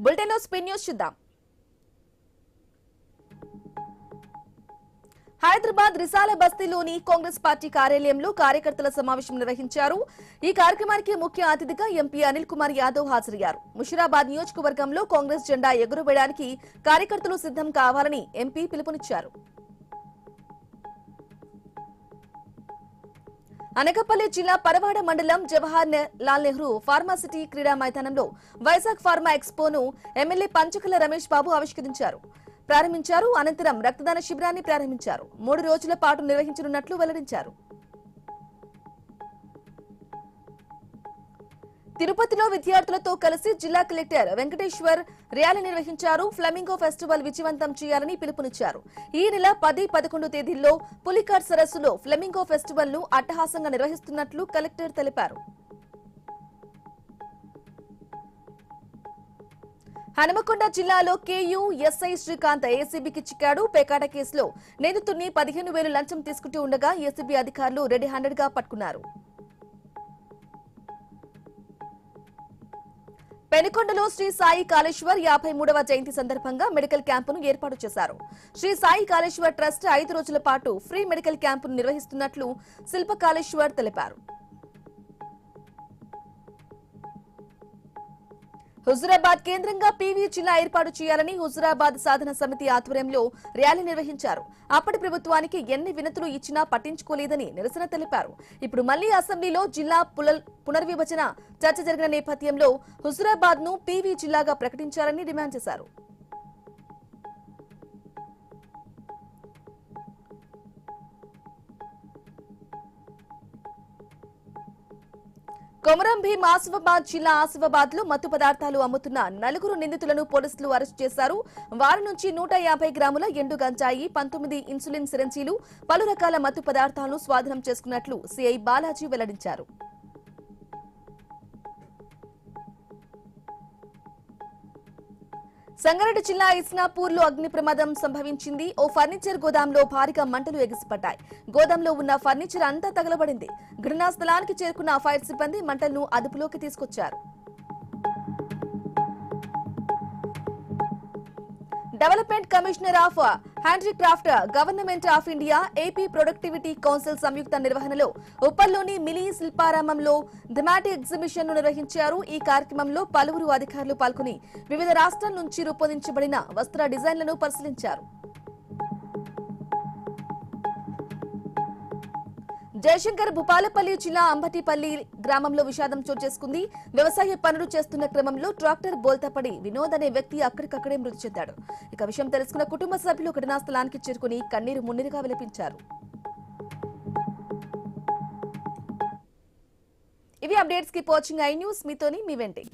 Bulletin లో Spain news చూద్దాం. Hyderabad రిసాల బస్తీలోని Congress party కార్యాలయంలో కార్యకర్తల సమావేశం నిర్వహించారు. ఈ కార్యక్రమానికి ముఖ్య అతిథిగా ఎంపీ అనిల్ కుమార్ యాదవ్ హాజరయ్యారు. ముషిరాబాద్ నియోజకవర్గంలో కాంగ్రెస్ జెండా ఎగురవేయడానికి కార్యకర్తలు సిద్ధం కావాలని ఎంపీ పిలుపునిచ్చారు. అనకాపల్లి జిల్లా పరవాడ మండలం జవహర్ లాల్ నెహ్రూ ఫార్మాసిటీ క్రీడా మైదానంలో వైజాగ్ ఫార్మా ఎక్స్పోను ఎమ్మెల్యే పంచకల రమేష్ బాబు ప్రారంభించారు. అనంతరం రక్తదాన శిబిరాన్ని ప్రారంభించారు. 3 రోజుల పాటు నిర్వహించనున్నట్లు వెల్లడించారు. తిరుపతిలో విద్యార్థులతో కలిసి జిల్లా కలెక్టర్ వెంకటేశ్వర్ ర్యాలీ నిర్వహించారు. ఫ్లమింగో ఫెస్టివల్ విజయవంతం చేయాలని పిలుపునిచ్చారు. ఈ నెల 10, 11 తేదీల్లో పులికాట్ సరస్సులో ఫ్లమింగో ఫెస్టివల్ ను అట్టహాసంగా నిర్వహిస్తున్నట్లు కలెక్టర్ తెలిపారు. హనుమకొండ జిల్లాలో కేయూ ఎస్ఐ శ్రీకాంత్ ఏసీబీకి చిక్కాడు. పేకాట కేసులో నిందితుడిని 15,000 లంచం తీసుకుంటూ ఉండగా ఏసీబీ అధికారులు రెడ్ హ్యాండెడ్ గా పట్టుకున్నారు. పెనుకొండలో శ్రీ సాయి కాళేశ్వర్ 53వ జయంతి సందర్భంగా మెడికల్ క్యాంపును ఏర్పాటు చేశారు. శ్రీ సాయి కాళేశ్వర్ ట్రస్ట్ 5 రోజుల పాటు ఫ్రీ మెడికల్ క్యాంపును నిర్వహిస్తున్నట్లు శిల్ప కాళేశ్వర్ తెలిపారు. హుజురాబాద్ కేంద్రంగా పీవీ జిల్లా ఏర్పాటు చేయాలని హుజురాబాద్ సాధన సమితి ఆధ్వర్యంలో ర్యాలీ నిర్వహించారు. అప్పటి ప్రభుత్వానికి ఎన్ని వినతులు ఇచ్చినా పట్టించుకోలేదని నిరసన తెలిపారు. ఇప్పుడు మళ్లీ అసెంబ్లీలో జిల్లా పునర్విభజన చర్చ జరిగిన నేపథ్యంలో హుజురాబాద్ ను పీవీ జిల్లాగా ప్రకటించాలని డిమాండ్ చేశారు. కొమరం భీం ఆసిఫాబాద్ జిల్లా ఆసిఫాబాద్ లో మత్తు పదార్థాలు అమ్ముతున్న 4 నిందితులను పోలీసులు అరెస్టు చేశారు. వారి నుంచి 150 గ్రాముల ఎండు గంజాయి, 19 ఇన్సులిన్ సిరంజీలు, పలు రకాల మత్తు పదార్థాలను స్వాధీనం చేసుకున్నట్లు సిఐ బాలాజీ వెల్లడించారు. సంగారెడ్డి జిల్లా ఇస్నాపూర్ లో అగ్ని ప్రమాదం సంభవించింది. ఓ ఫర్నిచర్ గోదాంలో భారీగా మంటలు ఎగిసిపడ్డాయి. గోదాంలో ఉన్న ఫర్నిచర్ అంతా తగలబడింది. ఘటనా స్థలానికి చేరుకున్న ఫైర్ సిబ్బంది మంటలను అదుపులోకి తీసుకొచ్చారు. Development commissioner of handicraft government of India AP productivity council సంయుక్త నిర్వహణలో ఉప్పల్లోని మినీ శిల్పారామంలో థీమాటిక్ ఎగ్జిబిషన్ ను నిర్వహించారు. ఈ కార్యక్రమంలో పలువురు అధికారులు పాల్గొని వివిధ రాష్ట్రాల నుంచి రూపొందించబడిన వస్త్ర డిజైన్లను పరిశీలించారు. జయశంకర్ భూపాలపల్లి జిల్లా అంబటిపల్లి గ్రామంలో విషాదం చోటు చేసుకుంది. వ్యవసాయ పనులు చేస్తున్న క్రమంలో ట్రాక్టర్ బోల్తాపడి వినోద్ అనే వ్యక్తి అక్కడికక్కడే మృతి చెందాడు. ఇక విషయం తెలుసుకున్న కుటుంబ సభ్యులు ఘటనా స్థలానికి చేరుకుని కన్నీరు మున్నీరుగా విలపించారు. ఇవి updates. Keep watching I news. మీతోని మీ వెంటే.